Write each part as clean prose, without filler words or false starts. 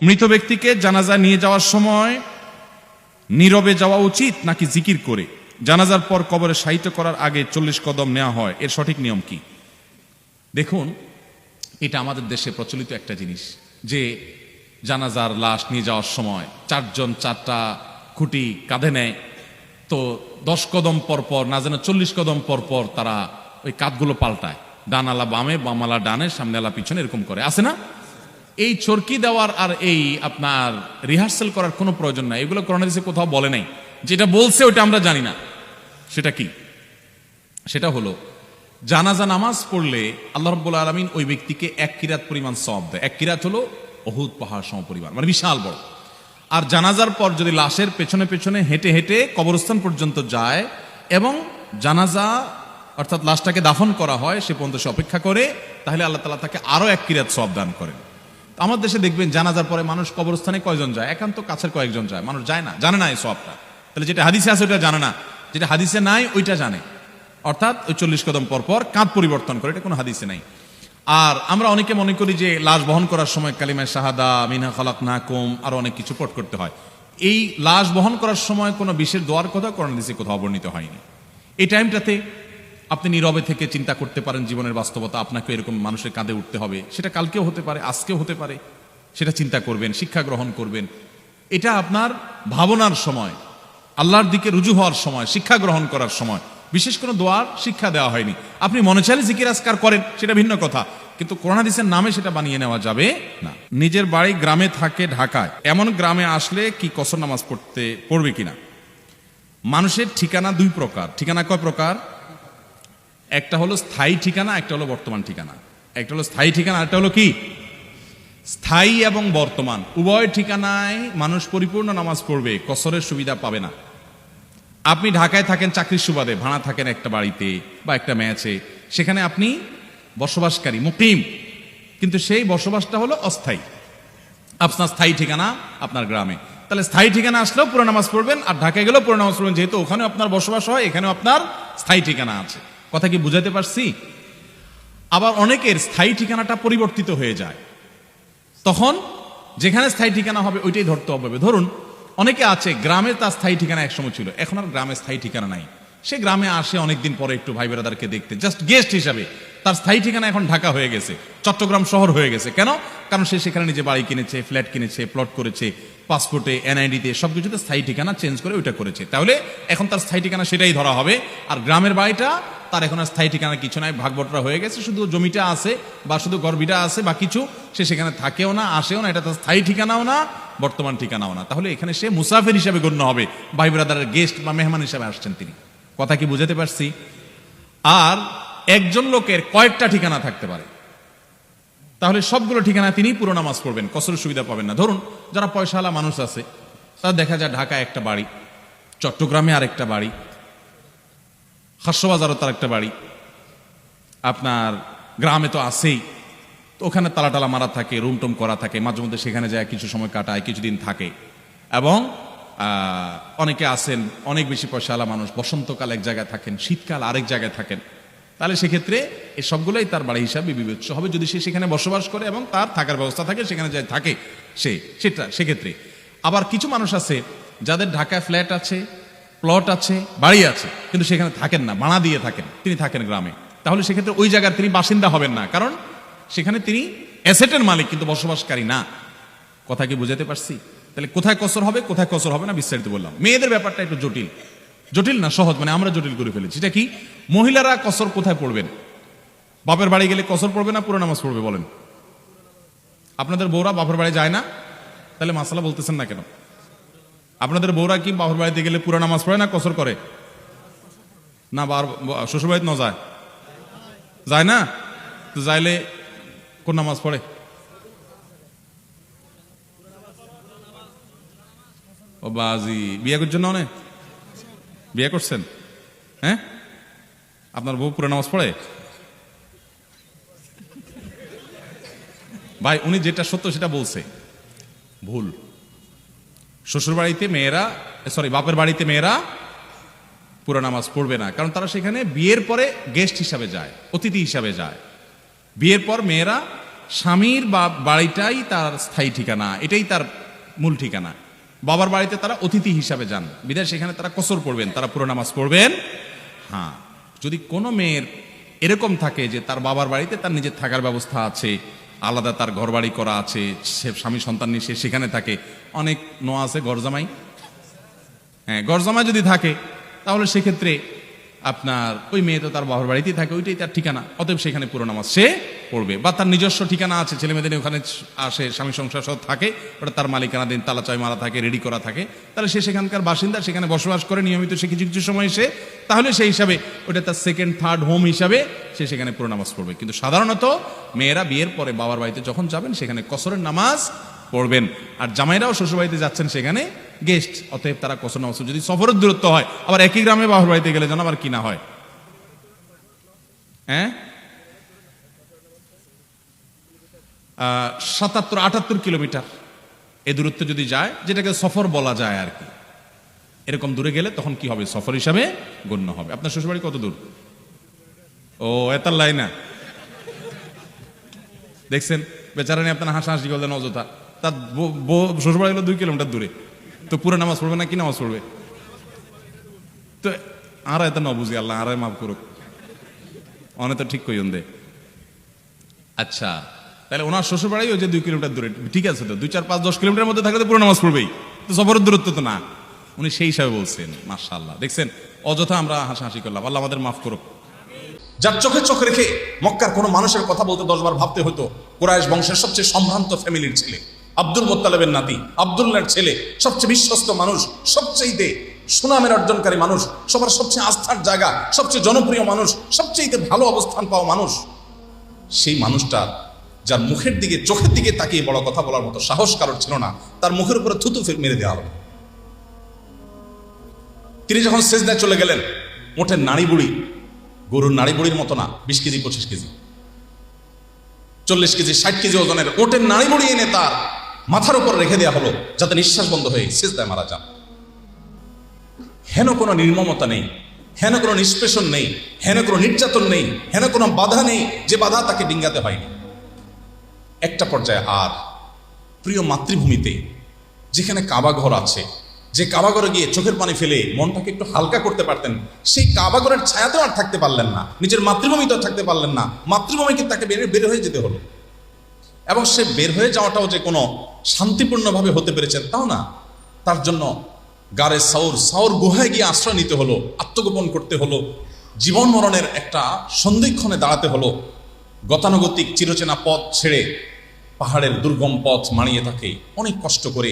মৃত ব্যক্তিকে জানাজা নিয়ে যাওয়ার সময় নীরবে যাওয়া উচিত নাকি জিকির করে? জানাজার পর কবরে শায়িত করার আগে 40 কদম নেওয়া হয়, এর সঠিক নিয়ম কি? দেখুন, এটা আমাদের দেশে প্রচলিত একটা জিনিস যে জানাজার লাশ নিয়ে যাওয়ার সময় 4 জন 4টা খুঁটি কাঁধে নেয়, তো 10 কদম পর পর না যেন 40 কদম পর পর তারা ওই কাঁধগুলো পাল্টায়, ডানালা বামে, বামালা ডানে, সামনেলা পিছনে, এরকম করে, আছে না? এই চরকি দেওয়ার আর এই আপনার রিহার্সাল করার কোনো প্রয়োজন নাই। এগুলো কোরআন হাদিসে কোথাও বলে নাই। যেটা বলছে ওটা আমরা জানি না। সেটা কি? সেটা হলো জানাজা নামাজ পড়লে আল্লাহ রাব্বুল আলামিন ওই ব্যক্তিকে 1 কিরাত পরিমাণ সওয়াব দেয়। 1 কিরাত হলো উহুদ পাহাড় সম পরিমাণ, মানে বিশাল বড়। আর জানাজার পর যদি লাশের পেছনে পেছনে হেঁটে হেঁটে কবরস্থান পর্যন্ত যায় এবং জানাজা অর্থাৎ লাশটাকে দাফন করা হয়, সে পর্যন্ত সে অপেক্ষা করে, তাহলে আল্লাহ তাআলা তাকে আরো 1 কিরাত সওয়াব দান করেন। আমার দেশে দেখবেন জানাজার পরে মানুষ কবরস্থানে কয়জন যায়? একান্ত কাছের কয়েকজন যায়, মানুষ যায় না, জানে না এই সওয়াবটা। তাহলে যেটা হাদিসে আছে ওটা জানে না, যেটা হাদিসে নাই ওইটা জানে। অর্থাৎ ওই 40 কদম পর পর কাঁধ পরিবর্তন করে, এটা কোনো হাদিসে নাই। আর আমরা অনেকে মনে করি যে লাশ বহন করার সময় কালিমায়ে শাহাদা, মিনহা খালাকনাকুম, আরো অনেক কিছু পাঠ করতে হয়। এই লাশ বহন করার সময় কোনো বিশেষ দোয়ার কথা কোরআন হাদিসে কোথাও বর্ণিত হয়নি। এই টাইমটাতে আপনি নীরবে থেকে চিন্তা করতে পারেন জীবনের বাস্তবতা, আপনাকে এরকম মানুষের কাঁধে উঠতে হবে, সেটা কালকেও হতে পারে, আজকেও হতে পারে, সেটা চিন্তা করবেন, শিক্ষা গ্রহণ করবেন। এটা আপনার ভাবনার সময়, আল্লাহর দিকে রুজু হওয়ার সময়, শিক্ষা গ্রহণ করার সময়। বিশেষ কোনো দোয়ার শিক্ষা দেওয়া হয়নি। আপনি মনে চাইলে জিকির আজকার করেন, সেটা ভিন্ন কথা, কিন্তু কোরআন হাদিসের নামে সেটা বানিয়ে নেওয়া যাবে না। নিজের বাড়ি গ্রামে থাকে ঢাকায়, এমন গ্রামে আসলে কি কসর নামাজ পড়বে কিনা? মানুষের ঠিকানা 2 প্রকার। ঠিকানা কয় প্রকার? একটা হলো স্থায়ী ঠিকানা, একটা হলো বর্তমান ঠিকানা। একটা হলো স্থায়ী ঠিকানা, একটা হলো কি? স্থায়ী এবং বর্তমান উভয় ঠিকানায় মানুষ পরিপূর্ণ নামাজ পড়বে, কসরের সুবিধা পাবে না। আপনি ঢাকায় থাকেন চাকরির সুবাদে, ভাড়া থাকেন একটা বাড়িতে বা একটা ম্যাচে, সেখানে আপনি বসবাসকারী, মুকিম, কিন্তু সেই বসবাসটা হলো অস্থায়ী। আপনার স্থায়ী ঠিকানা আপনার গ্রামে, তাহলে স্থায়ী ঠিকানা আসলেও পুরো নামাজ পড়বেন, আর ঢাকায় গেলেও পুরো নামাজ পড়বেন, যেহেতু ওখানে আপনার বসবাস হয়, এখানেও আপনার স্থায়ী ঠিকানা আছে। কথা কি বুঝাতে পারছি? আবার অনেকের স্থায়ী ঠিকানাটা পরিবর্তিত হয়ে যায়, তখন যেখানে স্থায়ী ঠিকানা হবে ওইটাই ধরতে হবে। ধরুন অনেকে আছে গ্রামে তার স্থায়ী ঠিকানা একসময় ছিল, এখন আর গ্রামে স্থায়ী ঠিকানা নাই। সে গ্রামে আসে অনেকদিন পরে একটু ভাই বেরাদারকে দেখতে, জাস্ট গেস্ট হিসাবে। তার স্থায়ী ঠিকানা এখন ঢাকা হয়ে গেছে, চট্টগ্রাম শহর হয়ে গেছে। কেন? কারণ সে সেখানে নিজে বাড়ি কিনেছে, ফ্ল্যাট কিনেছে, প্লট করেছে, পাসপোর্টে, এনআইডিতে সবকিছুতে স্থায়ী ঠিকানা চেঞ্জ করে ওইটা করেছে। তাহলে এখন তার স্থায়ী ঠিকানা সেটাই ধরা হবে। আর গ্রামের বাড়িটা তার এখন আর স্থায়ী ঠিকানা কিছু নাই, ভাগবটরা হয়ে গেছে, শুধু জমিটা আছে বা শুধু গর্বিটা আছে বা কিছু, সে সেখানে থাকেও না, আসেও না, এটা তার স্থায়ী ঠিকানাও না, বর্তমান ঠিকানাও না। তাহলে এখানে সে মুসাফির হিসাবে গণ্য হবে, ভাই ব্রাদারের গেস্ট বা মেহমান হিসাবে আসছেন তিনি। কথা কি বুঝাতে পারছি? আর একজন লোকের কয়েকটা ঠিকানা থাকতে পারে, তাহলে সবগুলো ঠিকানা তিনি পুরো নামাজ পড়বেন, কসরের সুবিধা পাবেন না। ধরুন যারা পয়সাওয়ালা মানুষ আছে, তারা দেখা যায় ঢাকায় একটা বাড়ি, চট্টগ্রামে আরেকটা বাড়ি, হাস্যবাজারও তার একটা বাড়ি, আপনার গ্রামে তো আছেই, তো ওখানে তালা টালা মারা থাকে, রুম টুম করা থাকে, মাঝে মধ্যে সেখানে যায় কিছু সময় কাটায়, কিছুদিন থাকে। এবং অনেকে আছেন অনেক বেশি পয়সাওয়ালা মানুষ, বসন্তকাল এক জায়গায় থাকেন, শীতকাল আরেক জায়গায় থাকেন। তাহলে সেক্ষেত্রে এই সবগুলোই তার বাড়ি হিসাবে বিবেচ্য হবে, যদি সে সেখানে বসবাস করে এবং তার থাকার ব্যবস্থা থাকে, সেখানে যায় থাকে সেক্ষেত্রে। আবার কিছু মানুষ আছে যাদের ঢাকায় ফ্ল্যাট আছে, প্লট আছে, বাড়ি আছে, কিন্তু সেখানে থাকেন না, ভাড়া দিয়ে থাকেন, তিনি থাকেন গ্রামে। তাহলে সেক্ষেত্রে ওই জায়গার তিনি বাসিন্দা হবেন না, কারণ সেখানে তিনি অ্যাসেটের মালিক কিন্তু বসবাসকারী না। কথা কি বুঝাতে পারছি? তাহলে কোথায় কসর হবে, কোথায় কসর হবে না বিস্তারিত বললাম। মেয়েদের ব্যাপারটা একটু জটিল, জটিল না সহজ, মানে আমরা জটিল করে ফেলেছি। এটা কি? মহিলারা কসর কোথায় পড়বেন? বাপের বাড়ি গেলে কসর পড়বে না পুরো নামাজ পড়বে? বলেন। আপনাদের বউরা বাপের বাড়ি যায় না, তাহলে মাসালা বলতেছেন না কেন? আপনাদের বউরা কি বাপের বাড়িতে গেলে পুরো নামাজ পড়ে না কসর করে? না শ্বশুর বাড়িতে না যায় না, তো যাইলে কোন নামাজ পড়ে? ও বাজি, বিয়ে করছেন না? অনেক বিয়ে করছেন? হ্যাঁ, আপনার বউ পুরো নামাজ পড়ে? ভাই উনি যেটা সত্য সেটা বলছে, ভুল। শ্বশুর বাড়িতে মেয়েরা, বাপের বাড়িতে মেয়েরা পুরো নামাজ পড়বে না, কারণ তারা সেখানে বিয়ের পরে গেস্ট হিসাবে যায়, অতিথি হিসাবে যায়। বিয়ের পর মেয়েরা স্বামীর বাড়িটাই তার স্থায়ী ঠিকানা, এটাই তার মূল ঠিকানা। বাবার বাড়িতে তারা অতিথি হিসাবে যান, বিধায় সেখানে তারা কসর পড়বেন, তারা পুরো নামাজ পড়বেন। হ্যাঁ, যদি কোনো মেয়ের এরকম থাকে যে তার বাবার বাড়িতে তার নিজের থাকার ব্যবস্থা আছে, আলাদা তার ঘর বাড়ি করা আছে, সে স্বামী সন্তান নিয়ে সে সেখানে থাকে, অনেক নোয়া আছে গরজামাই, হ্যাঁ গরজামাই যদি থাকে তাহলে সেক্ষেত্রে আপনার ওই মেয়ে তো তার বাবার বাড়িতেই থাকে, ওইটাই তার ঠিকানা, অতএব সেখানে পুরো নামাজ সে পড়বে। বা তার নিজস্ব ঠিকানা আছে, ছেলে মেয়েদের ওখানে আসে, স্বামী সংসার সব থাকে, ওটা তার মালিকানাধীন, তালা চাই মারা থাকে, রেডি করা থাকে, তাহলে সে সেখানকার বাসিন্দা, সেখানে বসবাস করে নিয়মিত সে কিছু কিছু সময় সে, তাহলে সেই হিসাবে ওটা তার সেকেন্ড থার্ড হোম হিসাবে সে সেখানে পুরো নামাজ পড়বে। কিন্তু সাধারণত মেয়েরা বিয়ের পরে বাবার বাড়িতে যখন যাবেন সেখানে কসরের নামাজ পড়বেন, আর জামাইরাও শ্বশুরবাড়িতে যাচ্ছেন সেখানে গেস্ট, অতএব তারা কসর নামাজ। যদি সফরের দূরত্ব হয়, আবার একই গ্রামে বাবার বাড়িতে গেলে যেন আবার কি না হয়, হ্যাঁ ৭৭-৭৮ কিলোমিটার এই দূরত্ব যদি যায়, যেটাকে সফর বলা যায় আর কি, এরকম দূরে গেলে তখন কি হবে, সফর হিসাবে গণ্য হবে। আপনার শ্বশুরবাড়ি কত দূর? ও এতার লাইনা, দেখছেন বেচারা নিয়ে আপনার হাসাহাসি করলেন অযথা, তার শ্বশুরবাড়ি হলো 2 কিলোমিটার দূরে, তো পুরো নামাজ পড়বে না কি নামাজ পড়বে? তো আর এত না বুঝি, আল্লাহ আর মাফ করুক, অনেক তো ঠিক কইন দে। আচ্ছা, তাহলে ওনার শ্বশুরবাড়ি ওই যে 2 কিলোমিটার দূরে, ঠিক আছে, তো 2, 4, 5, 10 কিলোমিটার মধ্যে থাকলে তো পুরো নামাজ পড়বেই, তো সফরের দূরত্ব তো না, উনি সেই হিসাবে বলছেন। মাশাআল্লাহ, দেখছেন অযথা আমরা হাসাহাসি করলাম, আল্লাহ আমাদের মাফ করুক। যার চোখে চোখ রেখে মক্কার কোনো মানুষের কথা বলতে 10 বার ভাবতে হতো। কুরাইশ বংশের সবচেয়ে সম্ভ্রান্ত ফ্যামিলির ছেলে, আব্দুল মুত্তালিবের নাতি, আব্দুল্লাহর ছেলে, সবচেয়ে বিশ্বস্ত মানুষ, সবচেয়ে সুনামের অর্জনকারী মানুষ, সবার সবচেয়ে আস্থার জায়গা, সবচেয়ে জনপ্রিয় মানুষ, সবচেয়ে ভালো অবস্থান পাওয়া মানুষ, সেই মানুষটা যার মুখের দিকে চোখের দিকে তাকিয়ে বড় কথা বলার মতো সাহস কারোর ছিল না, তার মুখের উপরে থুতু মেরে দেওয়া হলো। তিনি যখন সেজদায় চলে গেলেন, ওঠেন নাড়ি বুড়ি, গরুর নাড়ি বুড়ির মতো না, 20 কেজি 25 কেজি 40 কেজি 60 কেজি ওজনের ওটের নাড়ি বুড়ি এনে তার মাথার উপর রেখে দেওয়া হলো, যাতে নিঃশ্বাস বন্ধ হয়ে সেজদায় মারা যান। হেন কোনো নির্মমতা নেই, হেন কোনো নিষ্পেষণ নেই, হেন কোনো নির্যাতন নেই, হেন কোনো বাধা নেই যে বাধা তাকে ডিঙ্গাতে হয়নি। একটা পর্যায়ে আর প্রিয় মাতৃভূমিতে, যেখানে কাবা ঘর আছে, যে কাবাঘরে গিয়ে চোখের পানি ফেলে মনটাকে একটু হালকা করতে পারতেন, সেই কাবাঘরের ছায়াতেও আর থাকতে পারলেন না, নিজের মাতৃভূমিতেও থাকতে পারলেন না, মাতৃভূমিকে তাকে বের হয়ে যেতে হলো। এবং সে বের হয়ে যাওয়াটাও যে কোনো শান্তিপূর্ণভাবে হতে পেরেছেন তাও না, তার জন্য গারে সাউর গুহায় গিয়ে আশ্রয় নিতে হলো, আত্মগোপন করতে হলো, জীবন মরণের একটা সন্ধিক্ষণে দাঁড়াতে হলো। গতানুগতিক চিরচেনা পথ ছেড়ে পাহাড়ের দুর্গম পথ মানিয়ে তাকে অনেক কষ্ট করে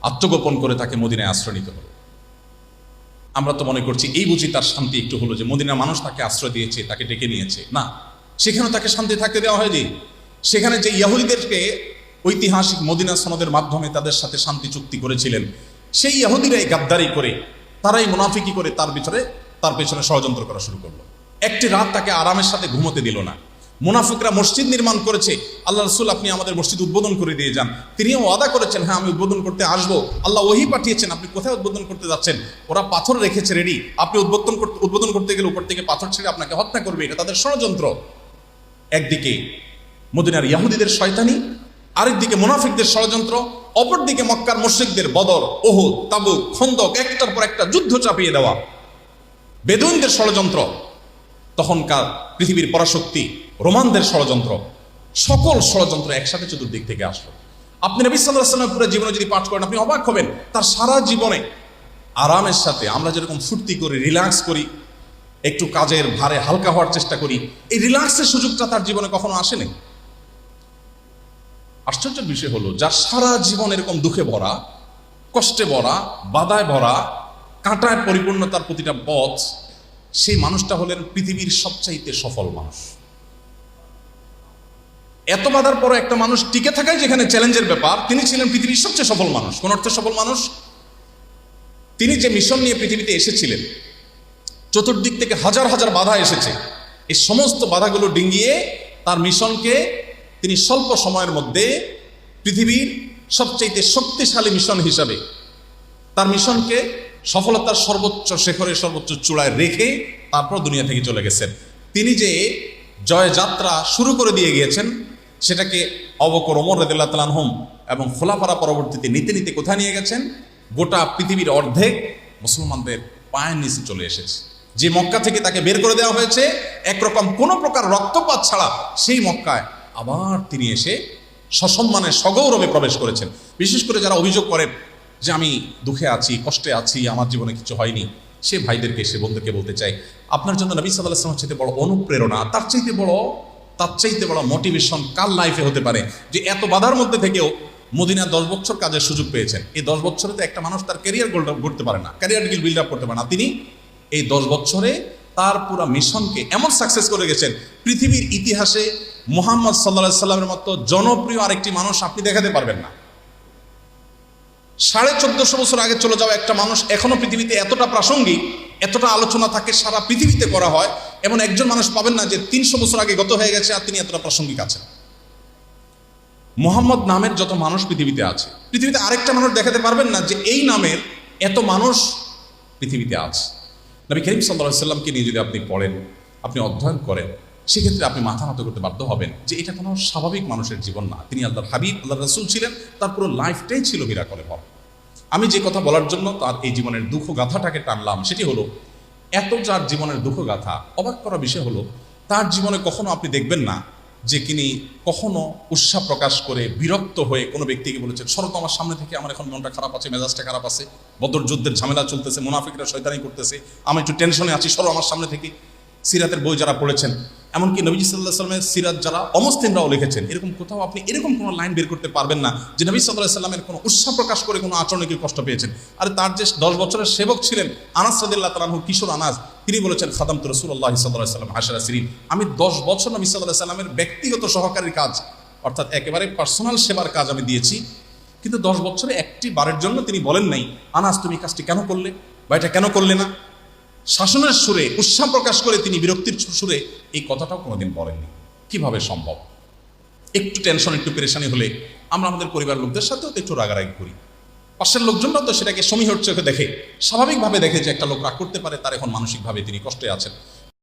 আত্মগোপন করে তাকে মদিনায় আশ্রয় নিতে হলো। আমরা তো মনে করছি এই বুঝি তার শান্তি একটু হলো যে মদিনার মানুষ তাকে আশ্রয় দিয়েছে, তাকে ডেকে নিয়েছে। না, সেখানেও তাকে শান্তি থাকতে দেওয়া হয়নি। সেখানে যে ইহুদিদেরকে ঐতিহাসিক মদিনা সনদের মাধ্যমে তাদের সাথে শান্তি চুক্তি করেছিলেন, সেই ইহুদিরাই গাদ্দারি করে, তারাই মুনাফিকি করে তার পেছনে ষড়যন্ত্র করা শুরু করলো। একটি রাত তাকে আরামের সাথে ঘুমোতে দিল না। মুনাফিকরা মসজিদ নির্মাণ করেছে, আল্লাহ রাসূল আপনি আমাদের মসজিদ উদ্বোধন করে দিয়ে যান। তিনিও ওয়াদা করেছেন, হ্যাঁ আমি উদ্বোধন করতে আসবো, আল্লাহ ওহী পাঠিয়েছেন, আপনি কোথায় উদ্বোধন করতে যাচ্ছেন? ওরা পাথর রেখেছে রেডি, আপনি উদ্বোধন করতে গেলে উপর থেকে পাথর ছেড়ে আপনাকে হত্যা করবে, এটা তাদের ষড়যন্ত্র। একদিকে মদিনার ইহুদিদের শয়তানি, আরেকদিকে মুনাফিকদের ষড়যন্ত্র, অপরদিকে মক্কার মুশরিকদের বদর, উহুদ, তাবুক, খন্দক, একটার পর একটা যুদ্ধ চাপিয়ে দেওয়া, বেদুইনদের ষড়যন্ত্র, তখনকার পৃথিবীর পরাশক্তি রোমানদের ষড়যন্ত্র, সকল ষড়যন্ত্র একসাথে চতুর্দিক থেকে আসলো। আপনি নবী সাল্লাল্লাহু আলাইহি ওয়াসাল্লামের পুরো জীবনে যদি পাঠ করেন, আপনি অবাক হবেন, তার সারা জীবনে আরামের সাথে আমরা যেরকম ফুর্তি করি, রিল্যাক্স করি, একটু কাজের ভারে হালকা হওয়ার চেষ্টা করি, এই রিল্যাক্সের সুযোগটা তার জীবনে কখনো আসেনি। আশ্চর্যের বিষয় হলো, যার সারা জীবন এরকম দুঃখে ভরা, কষ্টে ভরা, বাধায় ভরা, কাঁটায় পরিপূর্ণ তার প্রতিটা পথ, সেই মানুষটা হলেন পৃথিবীর সবচাইতে সফল মানুষ। এত বাধার পরে একটা মানুষ টিকে থাকাই যেখানে চ্যালেঞ্জের ব্যাপার, তিনি ছিলেন পৃথিবীর সবচেয়ে সফল মানুষ। কোন অর্থে সফল মানুষ? তিনি যে মিশন নিয়ে পৃথিবীতে এসেছিলেন, চতুর্দিক থেকে হাজার হাজার বাধা এসেছে, এই সমস্ত বাধাগুলো ডিঙ্গিয়ে তার মিশনকে তিনি স্বল্প সময়ের মধ্যে পৃথিবীর সবচেয়ে শক্তিশালী মিশন হিসাবে তার মিশনকে সফলতার সর্বোচ্চ শেখরে, সর্বোচ্চ চূড়ায় রেখে তারপর দুনিয়া থেকে চলে গেছেন। তিনি যে জয়যাত্রা শুরু করে দিয়ে গিয়েছেন, সেটাকে আবু বকর ওমর রাদিয়াল্লাহু তাআলা আনহুম এবং খোলাফারা পরবর্তীতে নিতে নিতে কোথায় নিয়ে গেছেন? গোটা পৃথিবীর অর্ধেক মুসলমানদের পায়ের নিচে চলে এসেছে। যে মক্কা থেকে তাকে বের করে দেওয়া হয়েছে একরকম কোনো প্রকার রক্তপাত ছাড়া, সেই মক্কায় আবার তিনি এসে সসম্মানে সগৌরবে প্রবেশ করেছেন। বিশেষ করে যারা অভিযোগ করেন যে আমি দুঃখে আছি, কষ্টে আছি, আমার জীবনে কিছু হয়নি, সে ভাইদেরকে, সে বন্ধুকে বলতে চাই, আপনার জন্য নবী সাল্লাল্লাহু আলাইহি ওয়াসাল্লামের চাইতে বড় অনুপ্রেরণা, তার চাইতে বড় মোটিভেশন কার লাইফে হতে পারে? যে এত বাধার মধ্যে থেকেও মদিনা 10 বছর কাজের সুযোগ পেয়েছেন। এই 10 বছরে তো একটা মানুষ তার ক্যারিয়ার গড়তে পারে না, ক্যারিয়ার বিল্ড আপ করতে পারে না। তিনি এই 10 বছরে তার পুরো মিশনকে এমন সাকসেস করে গেছেন, পৃথিবীর ইতিহাসে মুহাম্মদ সাল্লাল্লাহু আলাইহি সাল্লামের মতো জনপ্রিয় আরেকটি মানুষ আপনি দেখাতে পারবেন না। 1450 বছর আগে চলে যাওয়া একটা মানুষ এখনো পৃথিবীতে এতটা প্রাসঙ্গিক, এতটা আলোচনা থাকে, সারা পৃথিবীতে করা হয়, এমন একজন মানুষ পাবেন না যে 300 বছর আগে গত হয়ে গেছে আর তিনি এতটা প্রাসঙ্গিক আছেন। মুহাম্মদ নামের যত মানুষ পৃথিবীতে আছে, পৃথিবীতে আরেকটা মানুষ দেখাতে পারবেন না যে এই নামের এত মানুষ পৃথিবীতে আছে। নবী করিম সাল্লাল্লাহু আলাইহি সাল্লামকে নিয়ে যদি আপনি পড়েন, আপনি অধ্যয়ন করেন, সেক্ষেত্রে আপনি মাথা নত করতে বাধ্য হবেন যে এটা কোনো স্বাভাবিক মানুষের জীবন না। তিনি আল্লাহর হাবিব, আল্লাহর রাসূল ছিলেন, তার পুরো লাইফটাই ছিল মিরাকলে ভরা। আমি যে কথা বলার জন্য তার এই জীবনের দুঃখ গাথাটাকে টানলাম, সেটি হলো এত যার জীবনের দুঃখ গাথা, অবাক করা বিষয় হলো তার জীবনে কখনো আপনি দেখবেন না যে তিনি কখনো উৎসাহ প্রকাশ করে বিরক্ত হয়ে কোনো ব্যক্তিকে বলেছেন, শরত আমার সামনে থেকে, আমার এখন মনটা খারাপ আছে, মেজাজটা খারাপ আছে, বদর যুদ্ধের ঝামেলা চলতেছে, মুনাফিকরা শয়তানি করতেছে, আমি একটু টেনশনে আছি, সরো আমার সামনে থেকে। সিরাতের বই যারা পড়েছেন, এমনকি নবীজি সাল্লাল্লাহু আলাইহি সাল্লামের সিরাত যারা অমুসলিমরাও লিখেছেন, এরকম কোথাও আপনি এরকম কোনো লাইন বের করতে পারবেন না যে নবী সাল্লাল্লাহু আলাইহি সাল্লামের কোনো উৎসাহ প্রকাশ করে কোনো আচরণে কেউ কষ্ট পেয়েছেন। আর তার যে 10 বছরের সেবক ছিলেন আনাস রাদিয়াল্লাহু তাআলা আনহু, কিশোর আনাস, তিনি বলেছেন, খাদামতু রাসূলুল্লাহ সাল্লাল্লাহু আলাইহি সাল্লাম 10 সিরিন, আমি 10 বছর নবী সাল্লাল্লাহু আলাইহি সাল্লামের ব্যক্তিগত সহকারীর কাজ, অর্থাৎ একেবারে পার্সোনাল সেবার কাজ আমি দিয়েছি। কিন্তু 10 বছরে একটি বারের জন্য তিনি বলেন নাই, আনাস তুমি কাজটি কেন করলে বা এটা কেন করলে না। শাসনের সুরে, উৎসাহ প্রকাশ করে তিনি বিরক্তির সুরে এই কথাটাও কোনোদিন বলেননি। কিভাবে সম্ভব? একটু টেনশন, একটু পেরেশানি হলে আমরা আমাদের পরিবার লোকদের সাথেও তো একটু রাগারাগি করি। পাশের লোকজনরা তো সেটাকে সমীহর চোখে দেখে, স্বাভাবিকভাবে দেখে যে একটা লোক রাগ করতে পারে, তার এখন মানসিকভাবে তিনি কষ্টে আছেন।